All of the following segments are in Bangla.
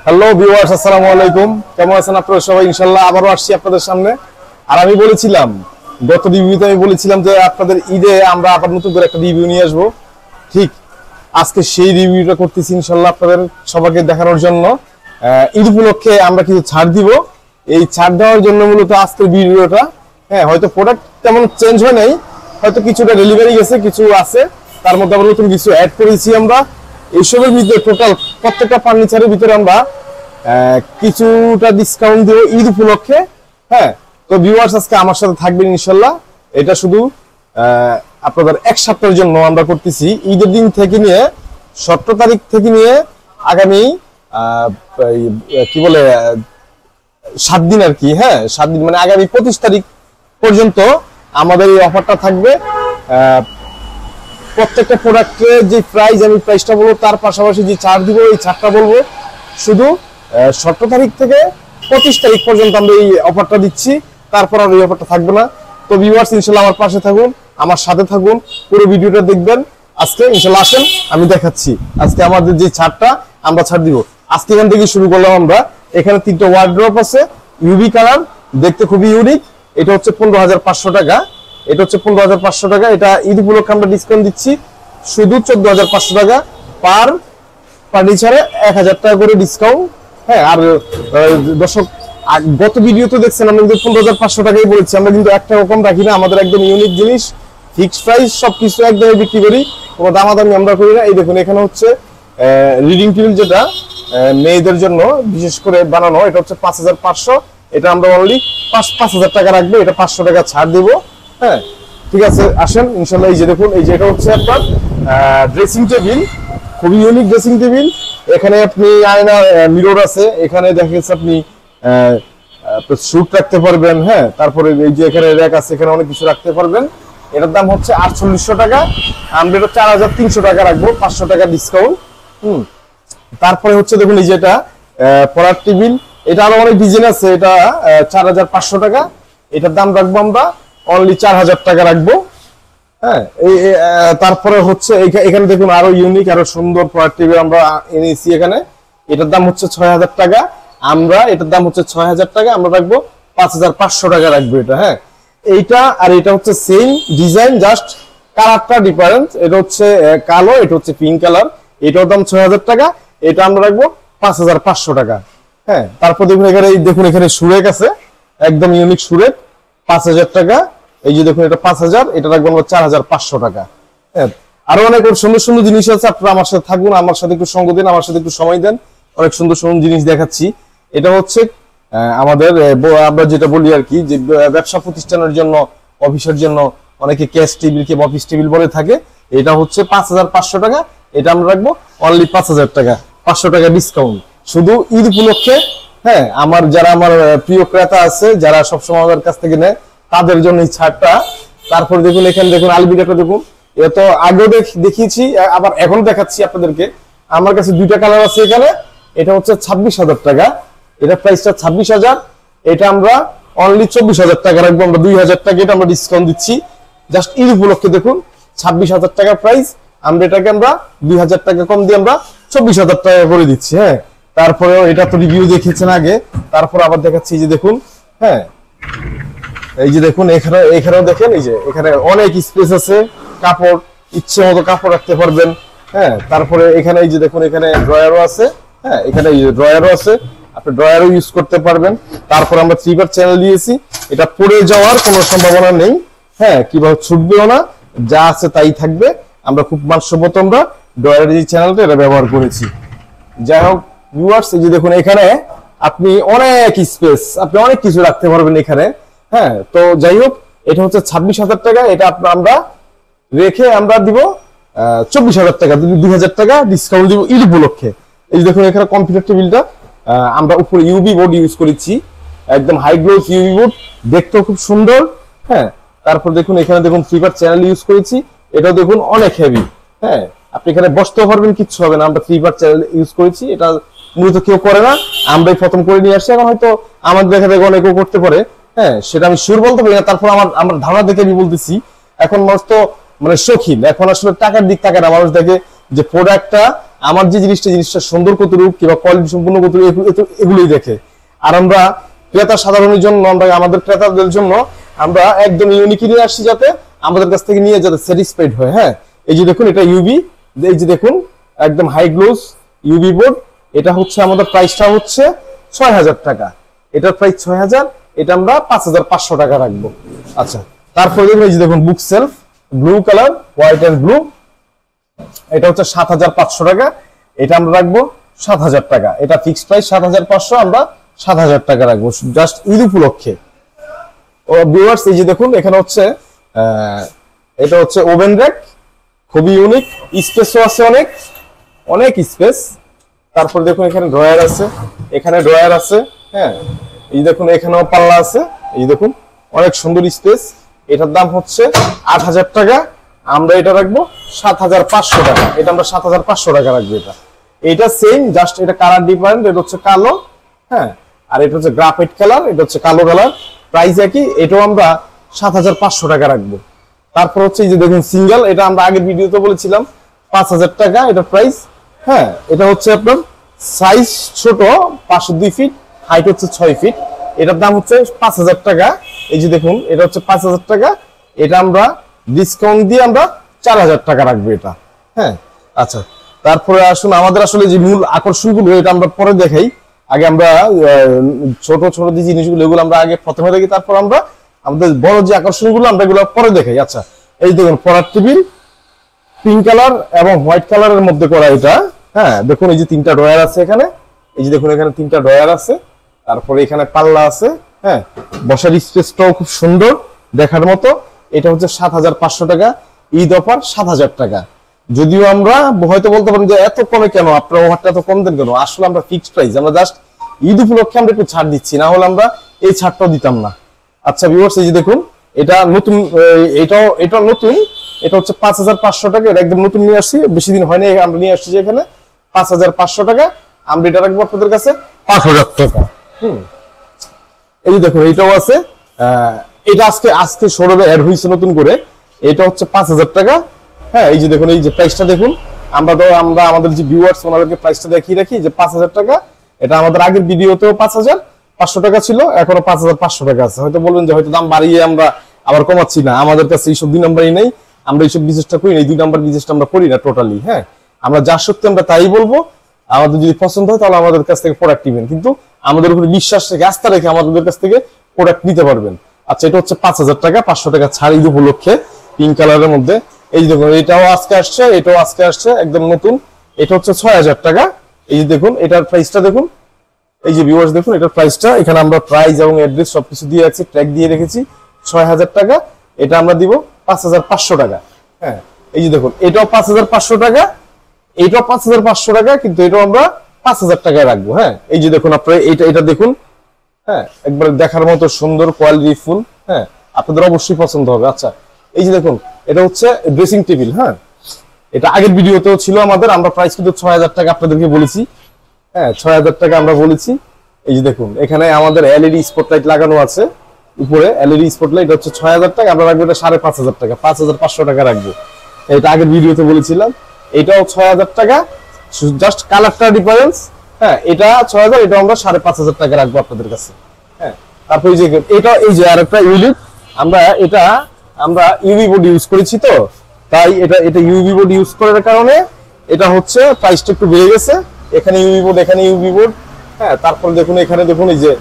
হ্যালো ভিউয়ার্স, আসসালামু আলাইকুম। কেমন আছেন আপনারা সবাই? ইনশাআল্লাহ আবারও আসছি আপনাদের সামনে। আর আমি বলেছিলাম, গত রিভিউতে আমি বলেছিলাম যে আপনাদের ঈদে আমরা আবার নতুন করে একটা রিভিউ নিয়ে আসবো। ঠিক আজকে সেই রিভিউটা করতেছি ইনশাআল্লাহ আপনাদের সবাইকে দেখানোর জন্য। ঈদ উপলক্ষে আমরা কিছু ছাড় দিব। এই ছাড় দেওয়ার জন্য মূলত আজকের ভিডিওটা। হ্যাঁ, হয়তো প্রোডাক্ট তেমন চেঞ্জ হয় নাই, হয়তো কিছুটা ডেলিভারি গেছে, কিছু আছে, তার মধ্যে আবার নতুন কিছু অ্যাড করেছি আমরা। এইসবের ভিতরে টোটাল প্রত্যেকটা ফার্নিচারের ভিতরে আমরা কিছুটা ডিসকাউন্ট দেব ঈদ উপলক্ষে। হ্যাঁ, তো ভিউয়ার্স আজকে আমার সাথে থাকবেন ইনশাল্লাহ। এটা শুধু আপনাদের এক সপ্তাহের জন্য আমরা করতেছি। ঈদের দিন থেকে নিয়ে 17 তারিখ থেকে নিয়ে আগামী কি বলে 7 দিন আর কি। হ্যাঁ, 7 দিন মানে আগামী 25 তারিখ পর্যন্ত আমাদের এই অফারটা থাকবে। প্রত্যেকটা প্রোডাক্টের যে প্রাইস, আমি প্রাইসটা বলবো, তার পাশাপাশি যে ছাড় দিব এই ছাড়টা বলবো। শুধু 17 তারিখ থেকে 25 তারিখ পর্যন্ত আমরা এই অফারটা দিচ্ছি, তারপর আর এই অফারটা থাকবে না। তো ভিউয়ার্স ইনশাআল্লাহ আমার পাশে থাকুন, আমার সাথে থাকুন, পুরো ভিডিওটা দেখবেন। আজকে ইনশাআল্লাহ আসেন, আমি দেখাচ্ছি আজকে আমাদের যে ছাড়টা আমরা ছাড় দিব। আজকে এখান থেকে শুরু করলাম আমরা। এখানে 3টা ওয়ার্ড্রপ আছে, ইউভি কালার, দেখতে খুবই ইউনিক। এটা হচ্ছে 15,500 টাকা। এটা হচ্ছে 15,500 টাকা। এটা ঈদ উপলক্ষে আমরা ডিসকাউন্ট দিচ্ছি শুধু 14,500 টাকা পার ফার্নিচারে, 1,000 টাকা করে ডিসকাউন্ট। হ্যাঁ, আর দর্শক গত ভিডিওতে দেখছেন আমরা কিন্তু 15,500 টাকাই বলেছি। আমরা কিন্তু একটা রকম রাখি না, আমাদের একদম ইউনিক জিনিস, ফিক্সড প্রাইস, সবকিছু একদমই বিক্রি করি, কোনো দামাদামি আমরা করি না। এই দেখুন, এখানে হচ্ছে রিডিং টেবিল, যেটা মেয়েদের জন্য বিশেষ করে বানানো, এটা হচ্ছে 5,500। এটা আমরা অনলি 5,000 টাকা রাখবো, এটা 500 টাকা ছাড় দিব। হ্যাঁ, ঠিক আছে, আসেন ইনশাআল্লাহ। এই যে দেখুন, এই যে এটা হচ্ছে আপনার ড্রেসিং টেবিল, খুবই ইউনিক ড্রেসিং টেবিল। এখানে আপনি আয়না, মিরর আছে, এখানে দেখা যাচ্ছে আপনি স্যুট রাখতে পারবেন। হ্যাঁ, তারপরে এই যে এখানে র‍্যাক আছে, এখানে অনেক কিছু রাখতে পারবেন। এটার দাম হচ্ছে 4800 টাকা। আমরা এটা 4300 টাকা রাখবো, 500 টাকা ডিসকাউন্ট। তারপরে হচ্ছে দেখুন, এই যে এটা পড়ার টেবিল, এটা আরো অনেক ডিজাইন আছে। এটা 4500 টাকা। এটার দাম রাখবো আমরা অনলি 4000 টাকা রাখবো। হ্যাঁ, তারপরে হচ্ছে এখানে দেখুন আরো ইউনিক, আরো সুন্দর পড়ার টেবিল আমরা এনেছি এখানে। এটার দাম হচ্ছে 6000 টাকা। আমরা এটার দাম হচ্ছে 6000 টাকা, আমরা রাখবো 5500 টাকা রাখবো এটা। হ্যাঁ, এইটা আর এটা হচ্ছে সেম ডিজাইন, জাস্ট কালারটা ডিফারেন্ট। এটা হচ্ছে কালো, এটা হচ্ছে পিঙ্ক কালার। এটার দাম 6000 টাকা, এটা আমরা রাখবো 5500 টাকা। হ্যাঁ, তারপর দেখুন এখানে সুরেক আছে, একদম ইউনিক সুরেক, 5000 টাকা। এই যে দেখুন, এটা 5000, এটা রাখবো আমরা 4500 টাকা। হ্যাঁ, আরো অনেক সুন্দর সুন্দর জিনিস আছে। আপনারা আমার সাথে থাকুন, আমার সাথে একটু সঙ্গ দিন, আমার সাথে একটু সময় দেন, অনেক সুন্দর সুন্দর জিনিস দেখাচ্ছি। এটা হচ্ছে আমাদের আমরা যেটা বলি আর কি, যে ব্যবসা প্রতিষ্ঠানের জন্য, অফিসের জন্য অনেকে ক্যাশ টেবিল কে অফিস টেবিল বলে থাকে। এটা হচ্ছে 5500 টাকা, এটা আমরা রাখবো অনলি 5000 টাকা, 500 টাকা ডিসকাউন্ট শুধু ঈদ উপলক্ষে। হ্যাঁ, যারা আমার প্রিয় ক্রেতা আছে, যারা সবসময় আমাদের কাছ থেকে নেয়, তাদের জন্য এই ছাড়টা। তারপর দেখুন, এখানে দেখুন আলমিরাটা দেখুন, এটা তো আগেও দেখিয়েছি, আবার এখন দেখাচ্ছি আপনাদেরকে। আমার কাছে 2টা কালার আছে এখানে। এটা হচ্ছে 26,000 টাকা, এটা প্রাইসটা 26,000। এটা আমরা অনলি 24,000 টাকা রাখবো, আমরা 2,000 টাকা এটা আমরা ডিসকাউন্ট দিচ্ছি জাস্ট ঈদ উপলক্ষে। দেখুন 26,000 টাকা প্রাইস, আমরা এটাকে 2,000 টাকা কম দিয়ে আমরা 24,000 টাকা করে দিচ্ছি। হ্যাঁ, তারপরেও এটা তো রিভিউ দেখেছেন আগে, তারপর আবার দেখাচ্ছি। এই যে দেখুন, হ্যাঁ, এই যে দেখুন, এখানেও দেখেন, এই যে এখানে অনেক স্পেস আছে, কাপড় ইচ্ছে মতো কাপড় রাখতে পারবেন। হ্যাঁ, তারপরে এখানে এই যে দেখুন, এখানে ড্রয়ারও আছে। হ্যাঁ, এখানে ড্রয়ারও আছে, আপনি ড্রয়ারও ইউজ করতে পারবেন। তারপর আমরা 3 চ্যানেল দিয়েছি, এটা পড়ে যাওয়ার কোনো সম্ভাবনা নেই। হ্যাঁ, কিভাবে ছুটবেও না, যা আছে তাই থাকবে। আমরা খুব মানসম্মত আমরা ড্রয়ারের যে চ্যানেলটা এটা ব্যবহার করেছি। যাই হোক ভিউয়ার্স, এই যে দেখুন, এখানে আপনি অনেক স্পেস, আপনি অনেক কিছু রাখতে পারবেন এখানে। হ্যাঁ, তো যাই হোক, এটা হচ্ছে 26,000 টাকা, এটা আমরা রেখে আমরা দিব 24,000 টাকা, 2,000 টাকা ডিসকাউন্ট দিব ঈদ উপলক্ষে। এই যে দেখুন, এখানে কম্পিউটার টেবিলটা আমরা উপরে ইউবি বোর্ড ইউজ করেছি, একদম হাই গ্লোস ইউবি বোর্ড, দেখতেও খুব সুন্দর। হ্যাঁ, তারপর দেখুন, এখানে দেখুন 3 চ্যানেল ইউজ করেছি, এটাও দেখুন অনেক হেভি। হ্যাঁ, আপনি এখানে বসতেও পারবেন, কিচ্ছু হবে না। আমরা 3 চ্যানেল ইউজ করেছি, এটা মূলত কেউ করে না, আমরাই প্রথম করে নিয়ে আসছি। এখন হয়তো আমাদের দেখা দেখে অনেকেও করতে পারে। হ্যাঁ, সেটা আমি শিওর বলতে পারি না, তারপর আমার ধারণা দেখে আমি বলতেছি। এখন মানুষ তো মানে শৌখিন, এখন আসলে টাকার দিক থাকে না, মানুষ দেখে যে প্রোডাক্টটা আমার যে জিনিসটা সুন্দর কতটুকু কিংবা কোয়ালিটি সম্পূর্ণ কতটুকু এগুলোই দেখে। আর আমরা ক্রেতা সাধারণের জন্য আমরা আমাদের ক্রেতাদের জন্য আমরা একদম ইউনিক নিয়ে আসছি, যাতে আমাদের কাছ থেকে নিয়ে যাতে স্যাটিসফাইড হয়। হ্যাঁ, এই যে দেখুন এটা ইউবি, এই যে দেখুন একদম হাই গ্লোজ ইউবি বোর্ড। এটা হচ্ছে আমাদের প্রাইসটা হচ্ছে ৬,০০০ টাকা। এটার প্রাইস ৬,০০০, এটা আমরা ৫,৫০০ টাকা রাখবো। আচ্ছা, তারপরে দেখুন এই যে দেখুন book shelf blue colour, white and blue, এটা হচ্ছে ৭,৫০০ টাকা। এটা আমরা রাখবো ৭,০০০ টাকা। এটা ফিক্সড প্রাইস ৭,৫০০, আমরা ৭,০০০ টাকা রাখবো জাস্ট ঈদ উপলক্ষে। ও ভিউয়ার্স এই যে দেখুন এখানে হচ্ছে এটা হচ্ছে ওভেন র্যাক, খুবই ইউনিক, স্পেসও আছে অনেক স্পেস। তারপর দেখুন এখানে ড্রয়ার আছে, এখানে ড্রয়ার আছে। হ্যাঁ, এই দেখুন এখানেও পাল্লা আছে, এই দেখুন অনেক সুন্দর স্পেস। এটার দাম হচ্ছে ৮,০০০ টাকা, আমরা এটা রাখবো ৭,৫০০ টাকা। এটা আমরা ৭,৫০০ টাকা রাখবো। এটা সেম, জাস্ট এটা কালার ডিফারেন্ট। এটা হচ্ছে কালো, হ্যাঁ, আর এটা হচ্ছে গ্রাফাইট কালার, এটা হচ্ছে কালো কালার। প্রাইস একই, এটাও আমরা ৭,৫০০ টাকা রাখবো। তারপর হচ্ছে এই যে দেখুন সিঙ্গেল, এটা আমরা আগের ভিডিওতে বলেছিলাম ৫,০০০ টাকা এটা প্রাইস। হ্যাঁ, এটা হচ্ছে আপনার সাইজ ছোট, ৫০২ ফিট, হাইট হচ্ছে ৬ ফিট। এটার দাম হচ্ছে ৫,০০০ টাকা। এই যে দেখুন এটা হচ্ছে ৫,০০০ টাকা। এটা আমরা ডিসকাউন্ট দিয়ে আমরা ৪,০০০ টাকা রাখবো এটা। হ্যাঁ, আচ্ছা, তারপরে আসুন আমাদের আসলে যে মূল আকর্ষণগুলো এটা আমরা পরে দেখাই। আগে আমরা ছোট ছোট যে জিনিসগুলো এগুলো আমরা আগে প্রথমে দেখি, তারপর আমরা আমাদের বড় যে আকর্ষণগুলো আমরা এগুলো পরে দেখাই। আচ্ছা, এই দেখুন পড়ার টেবিল, পিঙ্ক কালার এবং হোয়াইট কালারের মধ্যে করা এটা। হ্যাঁ, দেখুন এই যে ৩টা ড্রয়ার আছে এখানে, এই যে দেখুন এখানে ৩টা ড্রয়ার আছে। তারপরে এখানে পাল্লা আছে। হ্যাঁ, বসার স্পেসটাও খুব সুন্দর দেখার মতো। এটা হচ্ছে ৭,৫০০ টাকা, ঈদ অফার ৭,০০০ টাকা। যদিও আমরা হয়তো বলতে পারেন যে এত কমে কেন, আপনার অফারটা এত কম দেন কেন? আসলে আমরা ফিক্সড প্রাইস, আমরা জাস্ট ঈদ উপলক্ষে আমরা একটু ছাড় দিচ্ছি, না হলে আমরা এই ছাড়টাও দিতাম না। আচ্ছা ভিউয়ার্স এই যে দেখুন এটা নতুন, এটা নতুন, এটা হচ্ছে ৫,৫০০ টাকা। এটা একদম নতুন নিয়ে আসছি, বেশি দিন হয়নি আমরা নিয়ে আসছি। এখানে ৫,৫০০ টাকা, আমরা এটা রাখবো আপনাদের কাছে ৫,০০০ টাকা। এই যে দেখুন এটাও আছে, এটা আজকে শোরুমে অ্যাড হয়েছে নতুন করে। এটা হচ্ছে ৫,০০০ টাকা। হ্যাঁ, এই যে দেখুন এই যে প্রাইসটা দেখুন, আমরা আমাদের যে ভিউয়ার্স ওনাদেরকে প্রাইসটা দেখিয়ে রাখি যে ৫,০০০ টাকা। এটা আমাদের আগের ভিডিওতেও ৫,৫০০ টাকা ছিল, এখনো ৫,৫০০ টাকা আছে। হয়তো বলবেন যে হয়তো দাম বাড়িয়ে আমরা আবার কমাচ্ছি না, আমাদের কাছে এইসব ২ নাম্বারই নেই, আমরা এইসব বিজনেসটা করি না, এই ২ নাম্বার বিজনেসটা আমরা করি না টোটালি। হ্যাঁ, আমরা যা সত্যি আমরা তাই বলবো, আমাদের যদি পছন্দ হয় তাহলে আমাদের কাছ থেকে প্রোডাক্ট নেবেন, কিন্তু আমাদের উপরে বিশ্বাস রেখে আস্থা রেখে আমাদের কাছ থেকে প্রোডাক্ট নিতে পারবেন। আচ্ছা, এটা হচ্ছে ৫,০০০ টাকা, ৫০০ টাকা ছাড় ঈদ উপলক্ষে, পিঙ্ক কালারের মধ্যে। এই যে দেখুন এটাও আজকে আসছে, এটাও আজকে আসছে একদম নতুন। এটা হচ্ছে ৬,০০০ টাকা। এই যে দেখুন এটার প্রাইসটা দেখুন, এই যে ভিউয়ার্স দেখুন এটার প্রাইসটা, এখানে আমরা প্রাইস এবং অ্যাড্রেস সবকিছু দিয়ে রাখছি, ট্যাগ দিয়ে রেখেছি। ৬,০০০ টাকা, এটা আমরা দিব ৫,৫০০ টাকা। হ্যাঁ, এই যে দেখুন এটাও ৫,৫০০ টাকা, এইটাও ৫,৫০০ টাকা, কিন্তু এটাও আমরা ৫,০০০ টাকায় রাখবো। হ্যাঁ, এই যে দেখুন আপনারা এটা দেখুন, হ্যাঁ, একবার দেখার মতো সুন্দর কোয়ালিটি ফুল। হ্যাঁ, আপনাদের অবশ্যই পছন্দ হবে। আচ্ছা, এই যে দেখুন এটা হচ্ছে ড্রেসিং টেবিল। হ্যাঁ, এটা আগের ভিডিওতেও ছিল আমাদের, আমরা প্রাইস কিন্তু ৬,০০০ টাকা আপনাদেরকে বলেছি। হ্যাঁ, ৬,০০০ টাকা আমরা বলেছি। এই যে দেখুন এখানে আমাদের এলইডি স্পটলাইট লাগানো আছে উপরে, এলইডি স্পটলাইট হচ্ছে ৬,০০০ টাকা, আমরা রাখবো এটা ৫,৫০০ টাকা, ৫,৫০০ টাকা রাখবো। এটা আগের ভিডিওতে বলেছিলাম। এটাও ৬,০০০ টাকা, জাস্ট কালারটা ডিফারেন্স। হ্যাঁ, এটা ৬,০০০, এটা আমরা ৫,৫০০ টাকা রাখবো আপনাদের কাছে। হ্যাঁ, তারপর এই যে এটা, এই যে আরেকটা ইউনিট, আমরা ইউভি বোর্ড ইউজ করেছি, তো তাই এটা ইউভি বোর্ড ইউজ করার কারণে এটা হচ্ছে প্রাইসটা একটু বেড়ে গেছে। এখানে ইউভি বোর্ড, এখানে ইউভি বোর্ড। হ্যাঁ, তারপর দেখুন এখানে দেখুন এই যে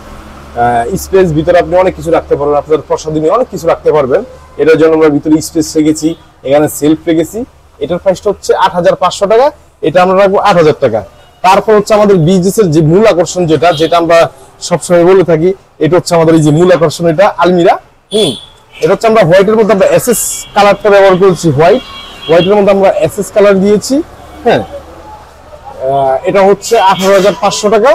স্পেস, ভিতরে আপনি অনেক কিছু রাখতে পারবেন, আপনাদের প্রসাধনী অনেক কিছু রাখতে পারবেন। এটার জন্য আমরা ভিতরে স্পেস রেখেছি, এখানে সেলফ রেখেছি। এটার প্রাইসটা হচ্ছে ৮,৫০০ টাকা, এটা আমরা রাখবো ৮,০০০ টাকা। তারপর হচ্ছে আমাদের বিজনেসের যে মূল আকর্ষণ, যেটা আমরা সবসময় বলে থাকি, এটা হচ্ছে আমাদের এই যে মূল আকর্ষণ, এটা আলমিরা। এটা হচ্ছে আমরা হোয়াইটের মধ্যে আমরা এসএস কালারটা ব্যবহার করেছি, হোয়াইটের মধ্যে আমরা এসএস কালার দিয়েছি। হ্যাঁ, এটা হচ্ছে ১৮,৫০০ টাকা।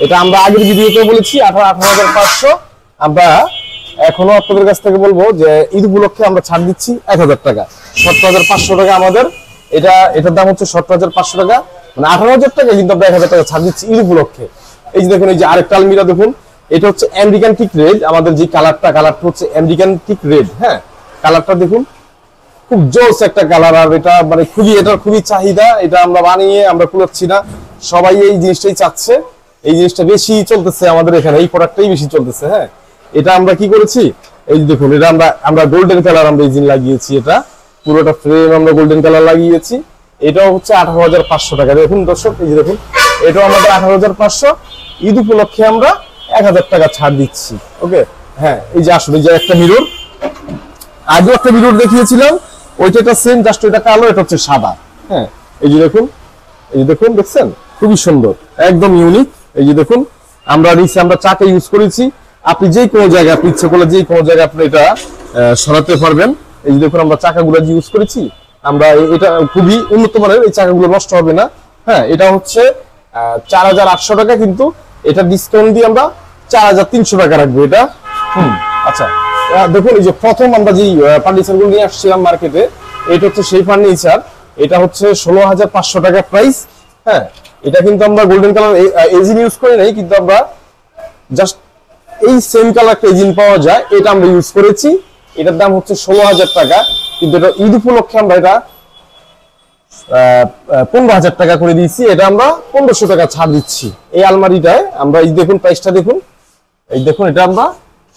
এটা আমরা আগের ভিডিওতে বলেছি ১৮,৫০০। আমরা এখনো আপনাদের কাছ থেকে বলবো যে ঈদ উপলক্ষে আমরা ছাড় দিচ্ছি ১,০০০ টাকা, ১৭,৫০০ টাকা আমাদের। এটার দাম হচ্ছে ১৭,৫০০ টাকা, মানে ১৮,০০০ টাকা, কিন্তু আমরা ১,০০০ টাকা ছাড় দিচ্ছি ঈদ উপলক্ষে। এই যে দেখুন এই যে আরেকটা আলমিরা দেখুন, এটা হচ্ছে আমেরিকান টিক রেড। আমাদের যে কালারটা হচ্ছে আমেরিকান টিক রেড। হ্যাঁ, কালারটা দেখুন, খুব জোস একটা কালার, আর এটা মানে এটার খুবই চাহিদা, এটা আমরা বানিয়ে আমরা কুলাচ্ছি না, সবাই এই জিনিসটাই চাচ্ছে, এই জিনিসটা বেশি চলতেছে আমাদের এখানে, এই প্রোডাক্টটাই বেশি চলতেছে। হ্যাঁ, এটা আমরা কি করেছি, এই দেখুন, এটা আমরা গোল্ডেন কালার আমরা এই জিন লাগিয়েছি, এটা পুরোটা ফ্রেম আমরা গোল্ডেন কালার লাগিয়েছি। এটাও হচ্ছে 18,500 টাকা। দেখুন দর্শক, এই যে দেখুন, এটাও আমাদের 18,500। ঈদ উপলক্ষে আমরা 1,000 টাকা ছাড় দিচ্ছি। ওকে, হ্যাঁ, এই যে আসলে যে একটা মিরর, আগে একটা মিরর দেখিয়েছিলাম, ওইটা সেম, জাস্ট ওইটা কালো, এটা হচ্ছে সাদা। হ্যাঁ, এই যে দেখুন, এই যে দেখুন, দেখছেন, খুবই সুন্দর, একদম ইউনিক। এই যে দেখুন, আমরা চাকা ইউজ করেছি, আপনি যে কোনো জায়গায়, আপনি ইচ্ছে করলে যে কোনো জায়গায় আপনি এটা সরাতে পারবেন। এই যে দেখুন, আমরা চাকাগুলো ইউজ করেছি, আমরা এটা খুবই উন্নত মানের, এই চাকাগুলো নষ্ট হবে না। হ্যাঁ, এটা হচ্ছে 4,800 টাকা, কিন্তু এটা ডিসকাউন্ট দিয়ে আমরা 4,300 টাকা রাখবো এটা। আচ্ছা, দেখুন, এই যে প্রথম আমরা যে ফার্নিচার গুলো নিয়ে আসছিলাম মার্কেটে, এটা হচ্ছে সেই ফার্নিচার, এটা হচ্ছে 16,500 টাকা প্রাইস। হ্যাঁ, এটা কিন্তু আমরা গোল্ডেন কালার এজিন ইউজ করি নাই, কিন্তু আমরা জাস্ট এই সেম কালারটা এজিন পাওয়া যায়, এটা আমরা ইউজ করেছি। এটার দাম হচ্ছে 16,000 টাকা, কিন্তু এটা ঈদ উপলক্ষে আমরা এটা 15,000 টাকা করে দিয়েছি। এটা আমরা 1,500 টাকা ছাড় দিচ্ছি এই আলমারিটায়। আমরা এই দেখুন প্রাইসটা দেখুন, এই দেখুন, এটা আমরা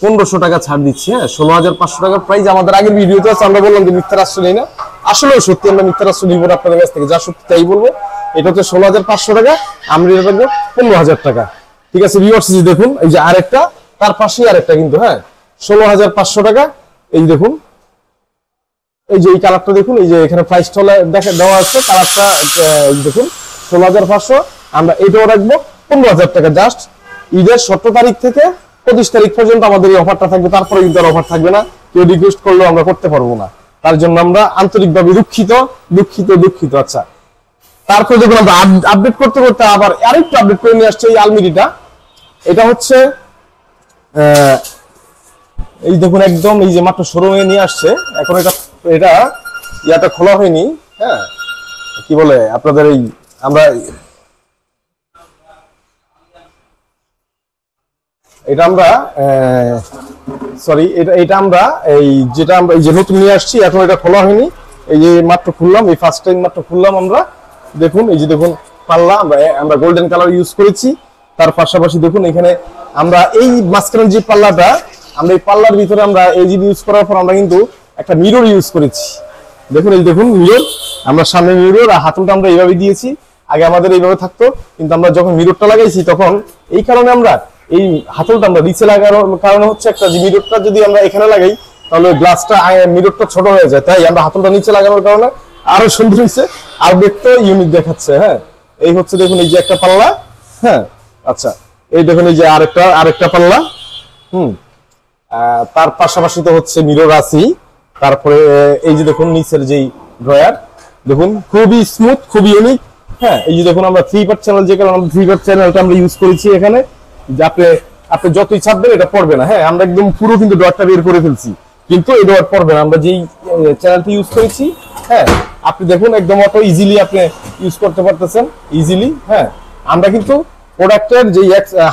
1,500 টাকা ছাড় দিচ্ছি। হ্যাঁ, 16,500 টাকা প্রাইস। আমাদের আগের ভিডিওতে আছে, আমরা বললাম যে মিথ্যার আশ্রয় নেই না, আসলে সত্যি আমরা মিথ্যার আশ্রয় নিব না আপনাদের কাছ থেকে, যা সত্যি তাই বলবো। এটা হচ্ছে 16,500 টাকা, আমরা এটা রাখবো 15,000 টাকা। ঠিক আছে ভিউয়ার্স, দেখুন, এই যে আরেকটা, তার পাশেই আরেকটা, কিন্তু হ্যাঁ 16,500 টাকা। এই দেখুন, এই যে এই কালারটা দেখুন, এই যে এখানে প্রাইসটা দেওয়া আছে, কালারটা দেখুন, 16,500। আমরা এটাও রাখবো 15,000 টাকা। জাস্ট ঈদের 17 তারিখ থেকে 25 তারিখ পর্যন্ত আমাদের এই অফারটা থাকবে, তারপরে ঈদের অফার থাকবে না। কেউ রিকোয়েস্ট করলেও আমরা করতে পারবো না, তার জন্য আমরা আন্তরিকভাবে দুঃখিত দুঃখিত দুঃখিত। আচ্ছা, তারপরে দেখুন, আমরা আপডেট করতে করতে আবার আরেকটু আপডেট করে নিয়ে আসছে এই আলমিরিটা। এটা হচ্ছে এই দেখুন, একদম এই যে মাত্র শোরুমে নিয়ে আসছে, এখন এটা ইয়াটা খোলা হয়নি। হ্যাঁ, কি বলে আপনাদের, এই আমরা সরি, এটা আমরা এই যেটা আমরা এই যে নতুন নিয়ে আসছি, এখন এটা খোলা হয়নি, এই যে মাত্র খুললাম, এই ফার্স্ট টাইম মাত্র খুললাম আমরা। দেখুন, এই যে দেখুন পাল্লা, আমরা গোল্ডেন কালার ইউজ করেছি। তার পাশাপাশি দেখুন, এখানে আমরা এই মাঝখানের যে পাল্লাটা, আমরা এই পাল্লার ভিতরে আমরা এই যে ইউজ করার পর আমরা কিন্তু একটা মিরর ইউজ করেছি। দেখুন, এই দেখুন মিরর, আমরা সামনে মিরর, আর হাতলটা আমরা এইভাবে দিয়েছি। আগে আমাদের এইভাবে থাকতো, কিন্তু আমরা যখন মিররটা লাগাইছি, তখন এই কারণে আমরা এই হাতলটা আমরা নিচে লাগানোর কারণে হচ্ছে একটা, যে মিররটা যদি আমরা এখানে লাগাই, তাহলে গ্লাসটা মিররটা ছোট হয়ে যায়, তাই আমরা হাতলটা নিচে লাগানোর কারণে আরো সুন্দর হয়েছে, আর দেখতে ইউনিক দেখাচ্ছে। হ্যাঁ, এই হচ্ছে দেখুন, এই যে একটা পাল্লা। হ্যাঁ, আচ্ছা, এই দেখুন, এই যে আরেকটা পাল্লা। তার পাশাপাশি তো হচ্ছে মিরর আছেই। তারপরে এই যে দেখুন নিচের যেই ড্রয়ার, দেখুন খুবই স্মুথ, খুবই ইউনিক। হ্যাঁ, এই যে দেখুন, আমরা 3 পার্ট চ্যানেল, যে কারণে আমরা 3 পার্ট চ্যানেলটা আমরা ইউজ করেছি এখানে, যে আপনি যতই চাপবেন এটা পড়বে না। হ্যাঁ, আমরা একদম পুরো কিন্তু ড্রয়ারটা বের করে ফেলছি, কিন্তু এই ড্রয়ার পড়বে না, আমরা যেই চ্যানেলটি ইউজ করেছি। হ্যাঁ, আপনি দেখুন, একদম অত ইজিলি আপনি ইউজ করতে পারতেছেন, ইজিলি। হ্যাঁ, আমরা কিন্তু প্রোডাক্টের যে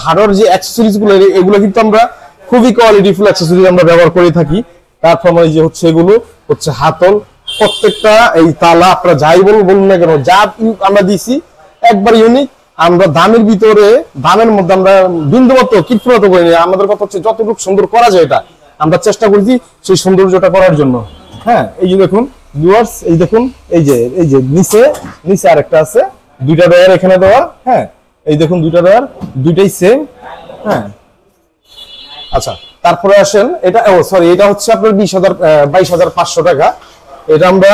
হার্ডওয়্যার যে অ্যাক্সেসরিজ গুলো, এগুলো কিন্তু আমরা খুবই কোয়ালিটিফুল অ্যাক্সেসরিজ আমরা ব্যবহার করে থাকি। তারপর এই যে হচ্ছে এগুলো হচ্ছে হাতল, প্রত্যেকটা এই তালা, আপনারা যাই বলুন না কেন, যা আমরা দিছি একবার ইউনিক। আমরা দামের ভিতরে, দামের মধ্যে আমরা বিন্দুমাত্র কৃত্রিমতা করিনি। আমাদের কথা হচ্ছে যতটুকু সুন্দর করা যায় এটা আমরা চেষ্টা করছি সেই সৌন্দর্যটা করার জন্য। হ্যাঁ, এই যে দেখুন ভিউয়ার্স, এই দেখুন, এই যে নিচে আরেকটা আছে, 2টা ডয়ার এখানে দেওয়া। হ্যাঁ, এই দেখুন 2টা ডয়ার, 2টাই সেম। হ্যাঁ, আচ্ছা, তারপরে আসেন, এটা এটা হচ্ছে আপনার 22,500 টাকা। এটা আমরা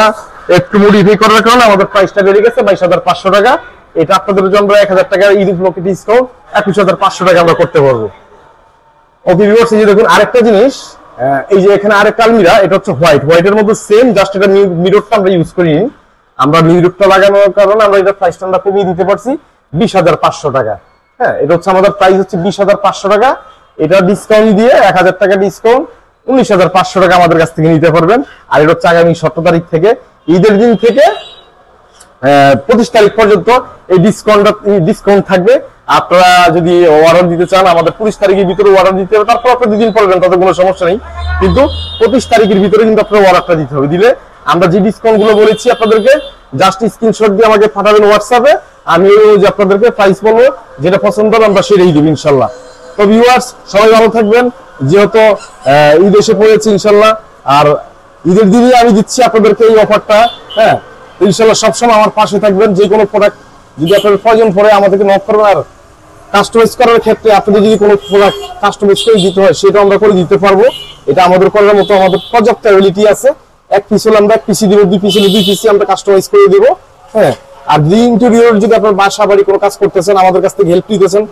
একটু মডিফাই করার কারণে আমাদের প্রাইসটা বেড়ে গেছে 22,500 টাকা। এটা আপনাদের জন্য 1,000 টাকা ঈদ উপলক্ষে ডিসকাউন্ট, 21,500 টাকা আমরা করতে পারবো। ওকে ভিউয়ার্স, এই যে দেখুন আরেকটা জিনিস, এই যে এখানে আরেকটা আলমিরা, এটা হচ্ছে হোয়াইটের মধ্যে সেম, জাস্ট এটা মিররটা আমরা ইউজ করিনি। আমরা মিররটা লাগানোর কারণে আমরা এটা প্রাইসটা আমরা কমিয়ে দিতে পারছি 20,500 টাকা। হ্যাঁ, এটা হচ্ছে আমাদের প্রাইস হচ্ছে 20,500 টাকা। এটা ডিসকাউন্ট দিয়ে 1,000 টাকা ডিসকাউন্ট, 19,500 টাকা আমাদের কাছ থেকে নিতে পারবেন। আর এটা হচ্ছে আগামী 17 তারিখ থেকে, ঈদের দিন থেকে 25 তারিখ পর্যন্ত এই ডিসকাউন্ট থাকবে। আপনারা যদি অর্ডার দিতে চান, আমাদের 25 তারিখের ভিতরে অর্ডার দিতে হবে, তারপর আপনি 2 দিন পর দেন, তাতে কোনো সমস্যা নেই, কিন্তু 25 তারিখের ভিতরে কিন্তু আপনার অর্ডারটা দিতে হবে। দিলে আমরা যে ডিসকাউন্ট গুলো বলেছি আপনাদেরকে জাস্ট স্ক্রিনশট দিয়ে আমাকে পাঠাবেন হোয়াটসঅ্যাপে, আমি ওই যে আপনাদেরকে প্রাইস বলবো, যেটা পছন্দ হবে আমরা সেটাই দেব ইনশাল্লাহ। তো ভিউয়ার্স সবাই ভালো থাকবেন, যেহেতু ঈদ এসে পড়েছে ইনশাল্লাহ, আর ঈদের দিনই আমি দিচ্ছি আপনাদেরকে এই অফারটা। হ্যাঁ, ইনশাল্লাহ সবসময় আমার পাশে থাকবেন। যে কোনো প্রোডাক্ট যদি আপনার প্রয়োজন পড়ে আমাদেরকে নক করবেন, আর কাস্টমাইজ করার ক্ষেত্রে আপনাদের যদি কোনো প্রোডাক্ট কাস্টমাইজ করে দিতে হয় সেটা আমরা করে দিতে পারবো। এটা আমাদের করার মতো আমাদের পর্যাপ্ত অ্যাবিলিটি আছে। এক পিস হলে আমরা এক পিসি দিব, দুই পিস হলে দুই পিসি আমরা কাস্টমাইজ করে দেবো। হ্যাঁ, আর যদি ইন্টেরিয়র যদি আপনার বাসা বাড়ি কোনো কাজ করতেছেন, আমাদের কাছ থেকে হেল্প নিতেছেন,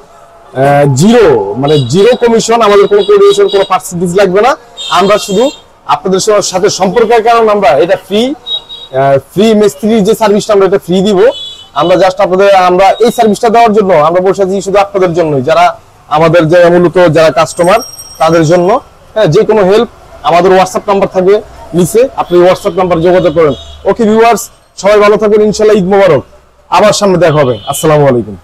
জিরো কমিশন, আমাদের কোনো কোঅর্ডিনেশন, কোনো পার্সেন্টেজ লাগবে না। আমরা শুধু আপনাদের সাথে সম্পর্কের কারণে আমরা এটা ফ্রি মিস্ত্রির যে সার্ভিসটা আমরা এটা ফ্রি দিব। আমরা জাস্ট আমরা এই সার্ভিসটা দেওয়ার জন্য আমরা বসে আছি শুধু আপনাদের জন্যই, যারা আমাদের যে মূলত যারা কাস্টমার তাদের জন্য। হ্যাঁ, যে কোনো হেল্প আমাদের হোয়াটসঅ্যাপ নাম্বার থাকবে নিচে, আপনি হোয়াটসঅ্যাপ নাম্বার যোগাযোগ করেন। ওকে ভিউয়ার্স, সবাই ভালো থাকবেন, ইনশাল্লাহ ঈদ মোবারক, আবার সামনে দেখা হবে। আসসালামু আলাইকুম।